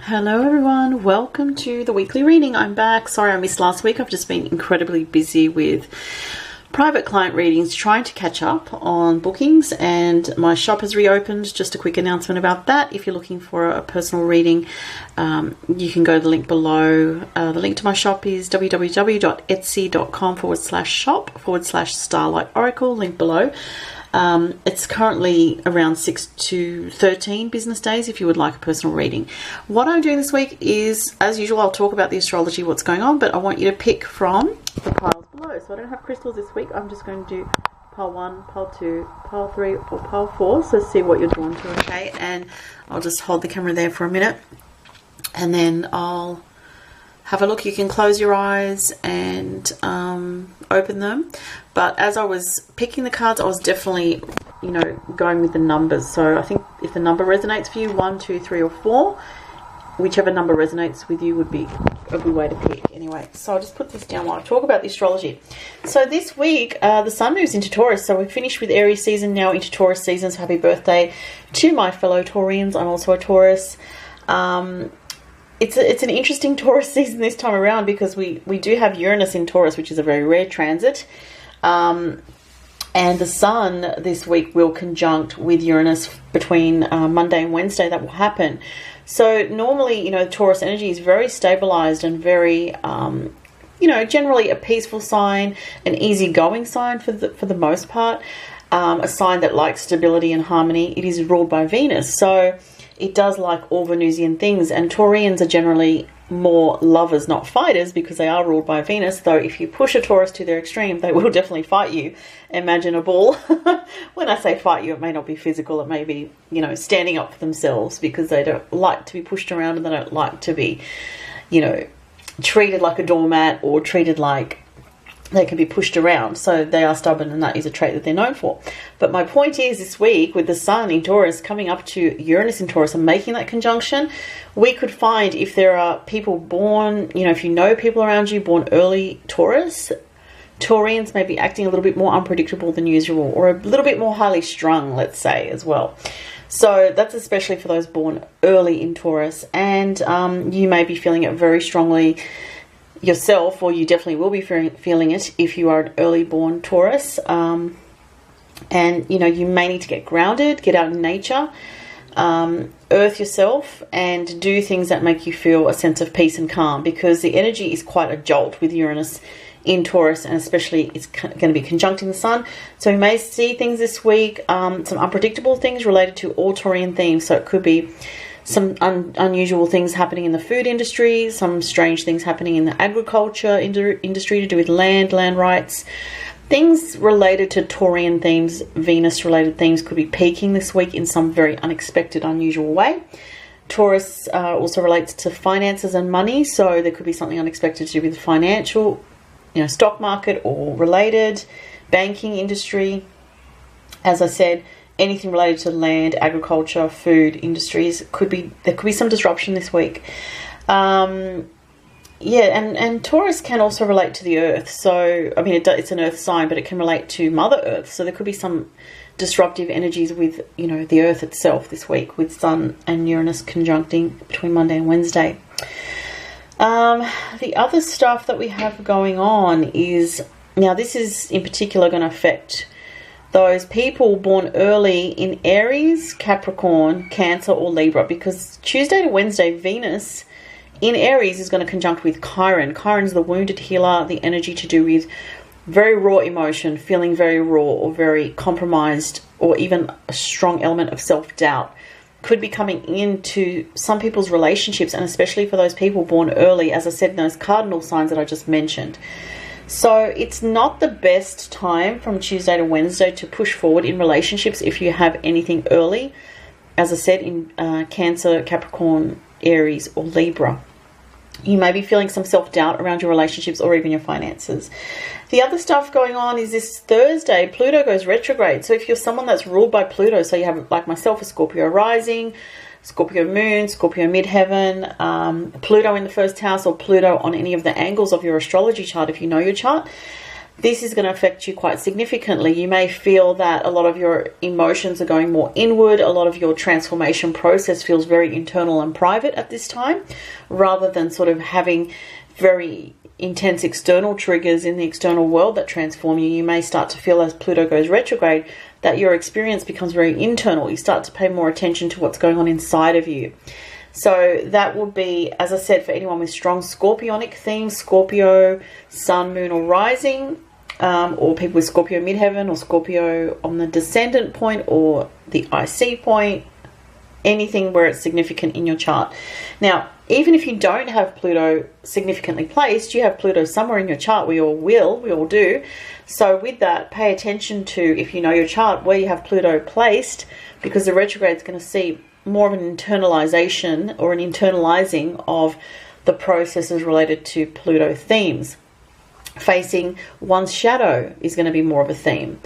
Hello everyone, welcome to the weekly reading. I'm back. Sorry I missed last week. I've just been incredibly busy with private client readings, trying to catch up on bookings, and my shop has reopened. Just a quick announcement about that. If you're looking for a personal reading, you can go to the link below. The link to my shop is www.etsy.com/shop/Starlight Oracle, link below. It's currently around 6 to 13 business days if you would like a personal reading. What I'm doing this week is, as usual, I'll talk about the astrology, what's going on, but I want you to pick from the piles below. So I don't have crystals this week. I'm just going to do pile 1, pile 2, pile 3, or pile 4. So see what you're drawn to, okay? And I'll just hold the camera there for a minute, and then I'll have a look. You can close your eyes and open them. But as I was picking the cards, I was definitely, going with the numbers. So I think if the number resonates for you, 1, 2, 3, or 4, whichever number resonates with you would be a good way to pick. Anyway, so I'll just put this down while I talk about the astrology. So this week, the sun moves into Taurus. So we've finished with Aries season, now into Taurus season. So happy birthday to my fellow Taurians. I'm also a Taurus. It's an interesting Taurus season this time around because we do have Uranus in Taurus, which is a very rare transit. And the sun this week will conjunct with Uranus between Monday and Wednesday. That will happen. So normally, Taurus energy is very stabilized and very, generally a peaceful sign, an easygoing sign for the most part, a sign that likes stability and harmony. It is ruled by Venus, so it does like all Venusian things, and Taurians are generally more lovers, not fighters, because they are ruled by Venus. Though if you push a Taurus to their extreme, they will definitely fight you. Imagine a bull. When I say fight you, it may not be physical. It may be, standing up for themselves, because they don't like to be pushed around, and they don't like to be, treated like a doormat or treated like they can be pushed around. So they are stubborn, and that is a trait that they're known for. But my point is, this week, with the sun in Taurus coming up to Uranus in Taurus and making that conjunction, we could find, if there are people born, if you know people around you born early Taurus, Taurians may be acting a little bit more unpredictable than usual, or a little bit more highly strung, let's say, as well. So that's especially for those born early in Taurus. And you may be feeling it very strongly yourself, or you definitely will be feeling it if you are an early born Taurus. And you may need to get grounded, get out in nature, earth yourself, and do things that make you feel a sense of peace and calm, because the energy is quite a jolt with Uranus in Taurus, and especially it's going to be conjuncting the sun. So you may see things this week, some unpredictable things related to all Taurian themes. So it could be some unusual things happening in the food industry, some strange things happening in the agriculture industry to do with land rights. Things related to Taurian themes, Venus-related themes, could be peaking this week in some very unexpected, unusual way. Taurus also relates to finances and money, so there could be something unexpected to do with the financial, stock market or related, banking industry. As I said, anything related to land, agriculture, food industries, there could be some disruption this week. And Taurus can also relate to the earth. So, it's an earth sign, but it can relate to Mother Earth. So there could be some disruptive energies with, the earth itself this week, with Sun and Uranus conjuncting between Monday and Wednesday. The other stuff that we have going on is, now this is in particular going to affect those people born early in Aries, Capricorn, Cancer, or Libra, because Tuesday to Wednesday, Venus in Aries is going to conjunct with Chiron. Chiron's the wounded healer, the energy to do with very raw emotion, feeling very raw or very compromised, or even a strong element of self-doubt could be coming into some people's relationships, and especially for those people born early, as I said, in those cardinal signs that I just mentioned. So it's not the best time from Tuesday to Wednesday to push forward in relationships if you have anything early, as I said, in Cancer, Capricorn, Aries, or Libra. You may be feeling some self-doubt around your relationships or even your finances. The other stuff going on is this Thursday, Pluto goes retrograde. So if you're someone that's ruled by Pluto, so you have, like myself, a Scorpio rising, Scorpio moon, Scorpio midheaven, Pluto in the first house, or Pluto on any of the angles of your astrology chart if you know your chart, this is going to affect you quite significantly. You may feel that a lot of your emotions are going more inward. A lot of your transformation process feels very internal and private at this time, rather than sort of having very intense external triggers in the external world that transform you. You may start to feel, as Pluto goes retrograde, that your experience becomes very internal. You start to pay more attention to what's going on inside of you. So that would be, as I said, for anyone with strong scorpionic themes, Scorpio, Sun, Moon or Rising, or people with Scorpio midheaven or Scorpio on the descendant point or the IC point, anything where it's significant in your chart. Now, even if you don't have Pluto significantly placed, you have Pluto somewhere in your chart. We all do. So with that, pay attention to, if you know your chart, where you have Pluto placed, because the retrograde is going to see more of an internalization or an internalizing of the processes related to Pluto themes. Facing one's shadow is going to be more of a theme.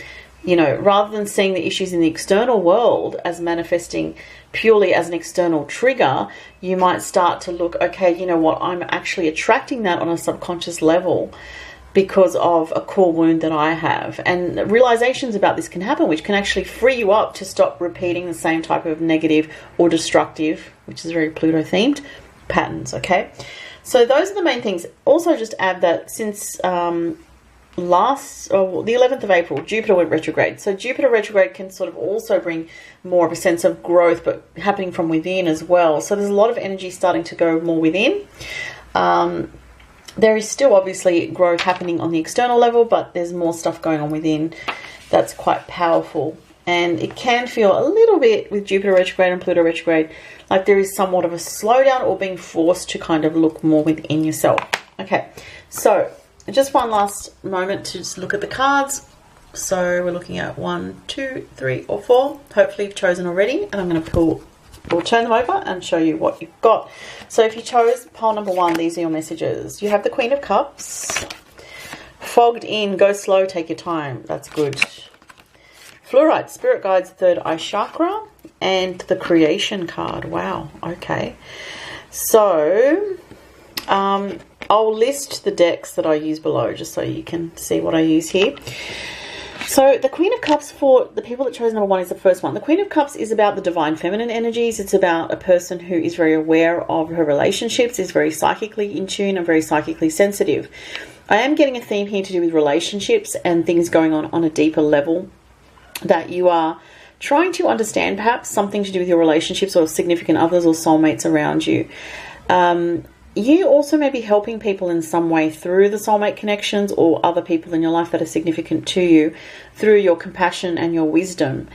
You know, rather than seeing the issues in the external world as manifesting purely as an external trigger, you might start to look, okay, you know what, I'm actually attracting that on a subconscious level because of a core wound that I have. And realizations about this can happen, which can actually free you up to stop repeating the same type of negative or destructive, which is very Pluto themed, patterns, okay? So those are the main things. Also just add that since the 11th of April, Jupiter went retrograde. So Jupiter retrograde can sort of also bring more of a sense of growth, but happening from within as well. So there's a lot of energy starting to go more within. There is still obviously growth happening on the external level, but there's more stuff going on within that's quite powerful. And it can feel a little bit with Jupiter retrograde and Pluto retrograde like there is somewhat of a slowdown or being forced to kind of look more within yourself. Okay, so just one last moment to just look at the cards. So we're looking at 1, 2, 3 or 4. Hopefully you've chosen already, and I'm going to we'll turn them over and show you what you've got. So if you chose pile number 1, these are your messages. You have the Queen of Cups. Fogged in, go slow, take your time. That's good. Fluorite, Spirit Guides, third eye chakra, and the Creation card. Wow, okay. So I'll list the decks that I use below just so you can see what I use here. So the Queen of Cups, for the people that chose number 1, is the first one. The Queen of Cups is about the divine feminine energies. It's about a person who is very aware of her relationships, is very psychically in tune and very psychically sensitive. I am getting a theme here to do with relationships and things going on a deeper level that you are trying to understand, perhaps something to do with your relationships or significant others or soulmates around you. You also may be helping people in some way through the soulmate connections or other people in your life that are significant to you through your compassion and your wisdom.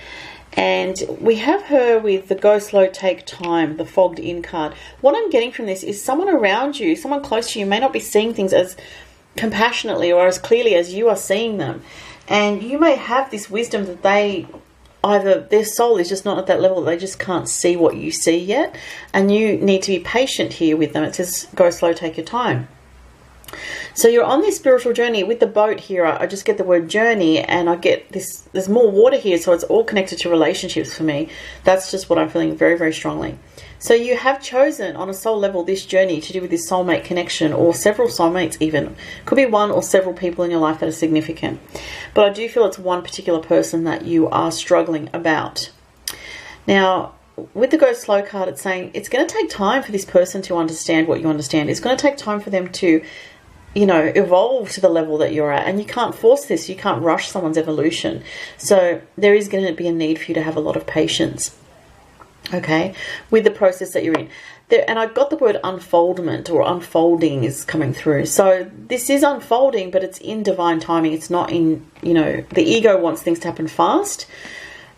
And we have her with the go slow, take time, the fogged in card. What I'm getting from this is someone around you, someone close to you may not be seeing things as compassionately or as clearly as you are seeing them. And you may have this wisdom that either their soul is just not at that level, that they just can't see what you see yet. And you need to be patient here with them. It says, go slow, take your time. So you're on this spiritual journey. With the boat here, I just get the word journey, and I get this, there's more water here, so it's all connected to relationships for me. That's just what I'm feeling very, very strongly. So you have chosen on a soul level this journey to do with this soulmate connection, or several soulmates even. Could be one or several people in your life that are significant. But I do feel it's one particular person that you are struggling about. Now, with the go slow card, it's saying it's going to take time for this person to understand what you understand. It's going to take time for them to, you know, evolve to the level that you're at. And you can't force this. You can't rush someone's evolution. So there is going to be a need for you to have a lot of patience. Okay, with the process that you're in there. And I got the word unfoldment or unfolding is coming through. So this is unfolding, but it's in divine timing. It's not in, you know, the ego wants things to happen fast.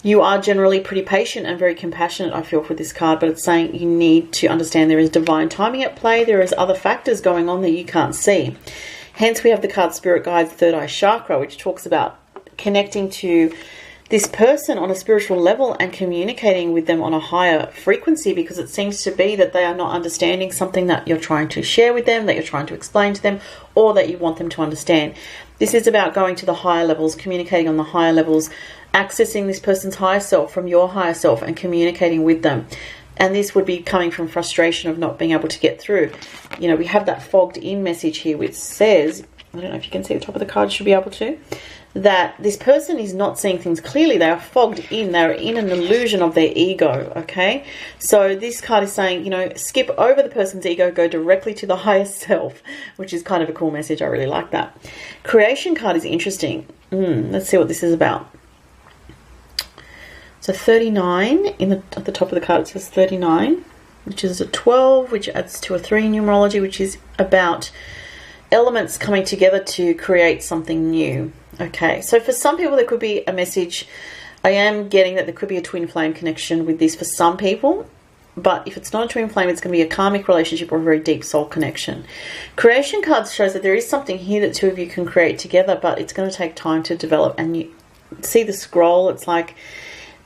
You are generally pretty patient and very compassionate, I feel, for this card, but it's saying you need to understand there is divine timing at play. There is other factors going on that you can't see. Hence we have the card Spirit Guides, third eye chakra, which talks about connecting to this person on a spiritual level and communicating with them on a higher frequency, because it seems to be that they are not understanding something that you're trying to share with them, that you're trying to explain to them, or that you want them to understand. This is about going to the higher levels, communicating on the higher levels, accessing this person's higher self from your higher self and communicating with them. And this would be coming from frustration of not being able to get through. You know, we have that fogged in message here, which says I don't know if you can see the top of the card, you should be able to, that this person is not seeing things clearly. They are fogged in. They're in an illusion of their ego, okay? So this card is saying, you know, skip over the person's ego, go directly to the higher self, which is kind of a cool message. I really like that. Creation card is interesting. Let's see what this is about. So 39, at the top of the card it says 39, which is a 12, which adds to a 3 in numerology, which is about elements coming together to create something new. Okay, so for some people there could be a message. I am getting that there could be a twin flame connection with this for some people, but if it's not a twin flame, it's going to be a karmic relationship or a very deep soul connection. Creation cards shows that there is something here that two of you can create together, but it's going to take time to develop. And you see the scroll, it's like,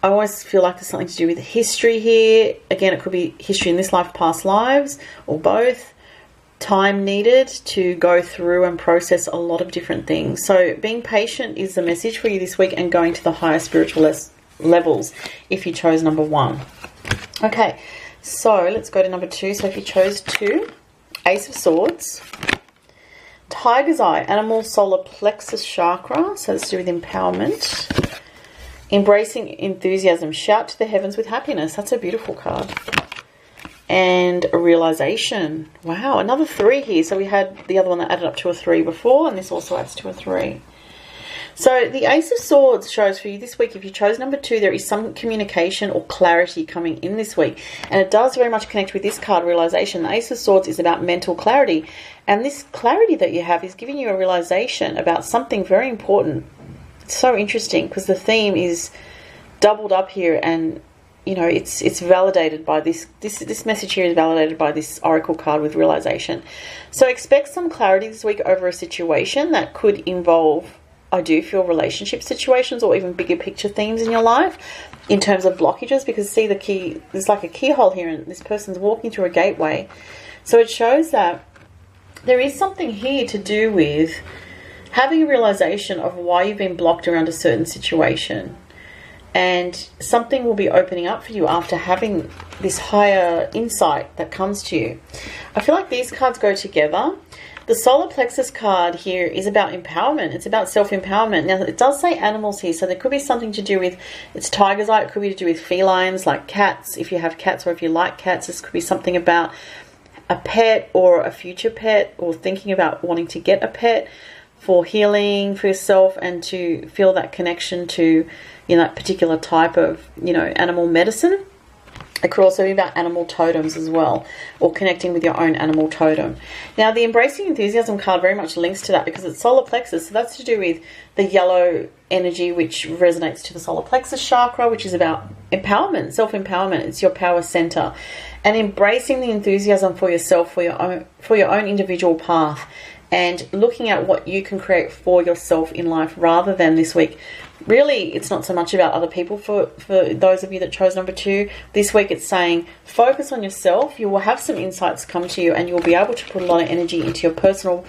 I always feel like there's something to do with history here. Again, it could be history in this life, past lives, or both. Time needed to go through and process a lot of different things. So being patient is the message for you this week, and going to the higher spiritual levels if you chose number 1. Okay, so let's go to number 2. So if you chose 2, Ace of Swords, Tiger's Eye, Animal Solar Plexus Chakra, so that's to do with empowerment, embracing enthusiasm, shout to the heavens with happiness. That's a beautiful card. And a realization. Wow, another 3 here. So we had the other one that added up to a 3 before, and this also adds to a 3. So the Ace of Swords shows for you this week, if you chose number 2, there is some communication or clarity coming in this week. And it does very much connect with this card, realization. The Ace of Swords is about mental clarity. And this clarity that you have is giving you a realization about something very important. It's so interesting because the theme is doubled up here, and you know, it's validated by this message here is validated by this oracle card with realization. So expect some clarity this week over a situation that could involve, I do feel, relationship situations or even bigger picture themes in your life in terms of blockages, because see the key, there's like a keyhole here and this person's walking through a gateway. So it shows that there is something here to do with having a realization of why you've been blocked around a certain situation. And something will be opening up for you after having this higher insight that comes to you. I feel like these cards go together. The solar plexus card here is about empowerment. It's about self-empowerment. Now, it does say animals here, so there could be something to do with, it's tiger's eye, it could be to do with felines, like cats. If you have cats or if you like cats, this could be something about a pet or a future pet, or thinking about wanting to get a pet for healing for yourself and to feel that connection to, you know, that particular type of, you know, animal medicine. It could also be about animal totems as well, or connecting with your own animal totem. Now, the Embracing Enthusiasm card very much links to that because it's solar plexus. So that's to do with the yellow energy, which resonates to the solar plexus chakra, which is about empowerment, self-empowerment. It's your power center. And embracing the enthusiasm for yourself, for your own individual path, and looking at what you can create for yourself in life rather than this week. Really, it's not so much about other people for those of you that chose number 2. This week it's saying focus on yourself. You will have some insights come to you and you'll be able to put a lot of energy into your personal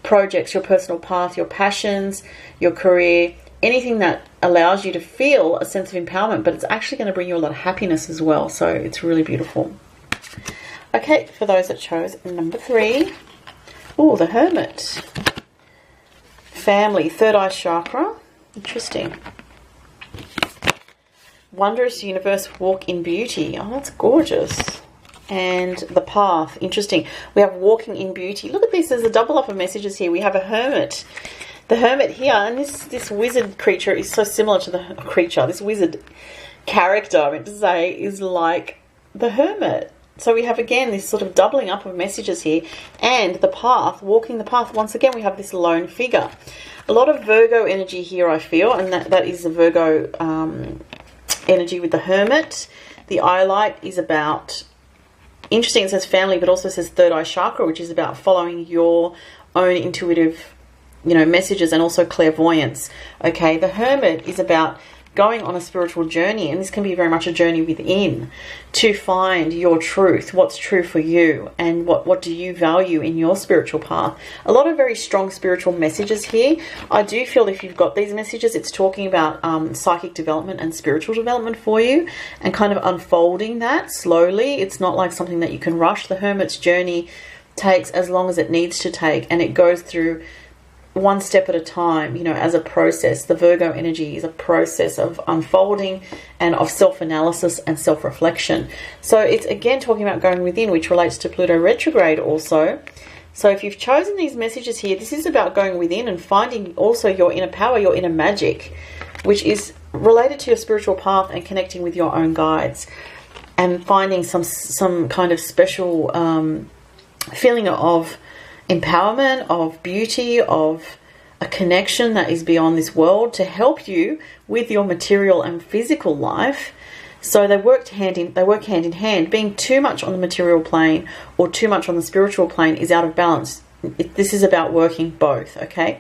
projects, your personal path, your passions, your career, anything that allows you to feel a sense of empowerment, but it's actually going to bring you a lot of happiness as well. So it's really beautiful. Okay, for those that chose number 3, oh, the Hermit. Family, third eye chakra. Interesting. Wondrous universe, walk in beauty. Oh, that's gorgeous. And the path. Interesting. We have walking in beauty. Look at this. There's a double up of messages here. We have a hermit. The hermit here, and this wizard creature is so similar to the creature. This wizard character, I meant to say, is like the hermit. So we have, again, this sort of doubling up of messages here. And the path, walking the path. Once again, we have this lone figure. A lot of Virgo energy here, I feel. And that is the Virgo energy with the hermit. The eye light is about, interesting, it says family, but also says third eye chakra, which is about following your own intuitive, you know, messages, and also clairvoyance. Okay, the hermit is about going on a spiritual journey, and this can be very much a journey within to find your truth, what's true for you, and what do you value in your spiritual path. A lot of very strong spiritual messages here. I do feel if you've got these messages, it's talking about psychic development and spiritual development for you, and kind of unfolding that slowly. It's not like something that you can rush. The hermit's journey takes as long as it needs to take, and it goes through one step at a time, you know, as a process. The Virgo energy is a process of unfolding and of self-analysis and self-reflection. So it's again talking about going within, which relates to Pluto retrograde also. So if you've chosen these messages here, this is about going within and finding also your inner power, your inner magic, which is related to your spiritual path and connecting with your own guides, and finding some kind of special feeling of empowerment, of beauty, of a connection that is beyond this world to help you with your material and physical life. So they work hand in hand. Being too much on the material plane or too much on the spiritual plane is out of balance. This is about working both, okay?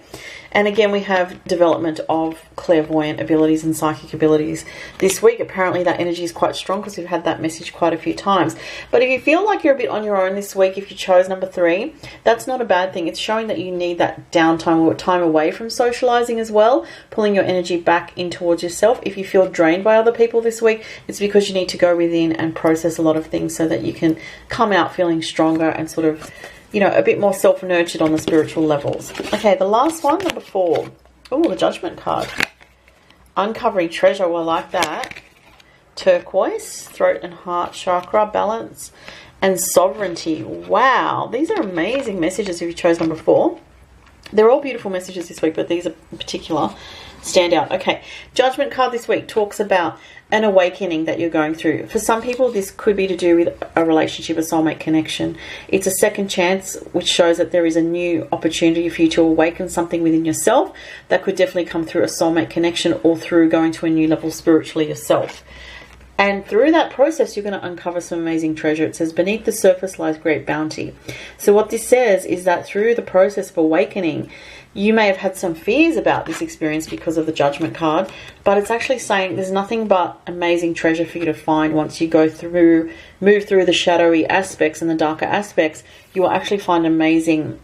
And again, we have development of clairvoyant abilities and psychic abilities. This week, apparently that energy is quite strong because we've had that message quite a few times. But if you feel like you're a bit on your own this week, if you chose number 3, that's not a bad thing. It's showing that you need that downtime or time away from socializing as well, pulling your energy back in towards yourself. If you feel drained by other people this week, it's because you need to go within and process a lot of things so that you can come out feeling stronger and sort of, you know, a bit more self-nurtured on the spiritual levels. Okay, the last one, number 4. Oh, the Judgment card. Uncovering treasure. Well, I like that. Turquoise, throat and heart chakra, balance, and sovereignty. Wow, these are amazing messages if you chose number 4. They're all beautiful messages this week, but these are in particular stand out. Okay, Judgment card this week talks about an awakening that you're going through. For some people, this could be to do with a relationship, a soulmate connection. It's a second chance, which shows that there is a new opportunity for you to awaken something within yourself that could definitely come through a soulmate connection or through going to a new level spiritually yourself. And through that process, you're going to uncover some amazing treasure. It says, beneath the surface lies great bounty. So what this says is that through the process of awakening, you may have had some fears about this experience because of the Judgment card, but it's actually saying there's nothing but amazing treasure for you to find once you move through the shadowy aspects and the darker aspects. You will actually find amazing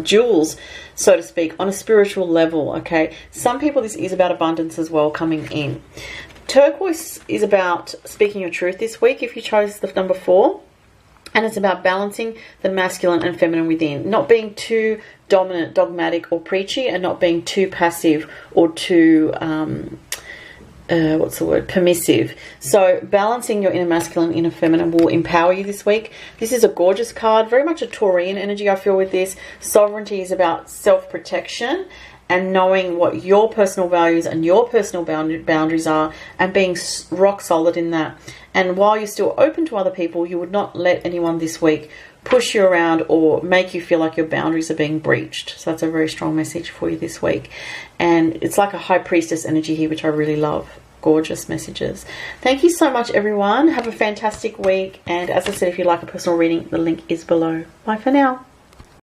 jewels, so to speak, on a spiritual level, okay? Some people, this is about abundance as well coming in. Turquoise is about speaking your truth this week if you chose the number 4. And it's about balancing the masculine and feminine within. Not being too dominant, dogmatic, or preachy, and not being too passive or too, permissive. So balancing your inner masculine, inner feminine will empower you this week. This is a gorgeous card, very much a Taurian energy I feel with this. Sovereignty is about self-protection and knowing what your personal values and your personal boundaries are and being rock solid in that. And while you're still open to other people, you would not let anyone this week push you around or make you feel like your boundaries are being breached. So that's a very strong message for you this week. And it's like a high priestess energy here, which I really love. Gorgeous messages. Thank you so much, everyone. Have a fantastic week. And as I said, if you'd like a personal reading, the link is below. Bye for now.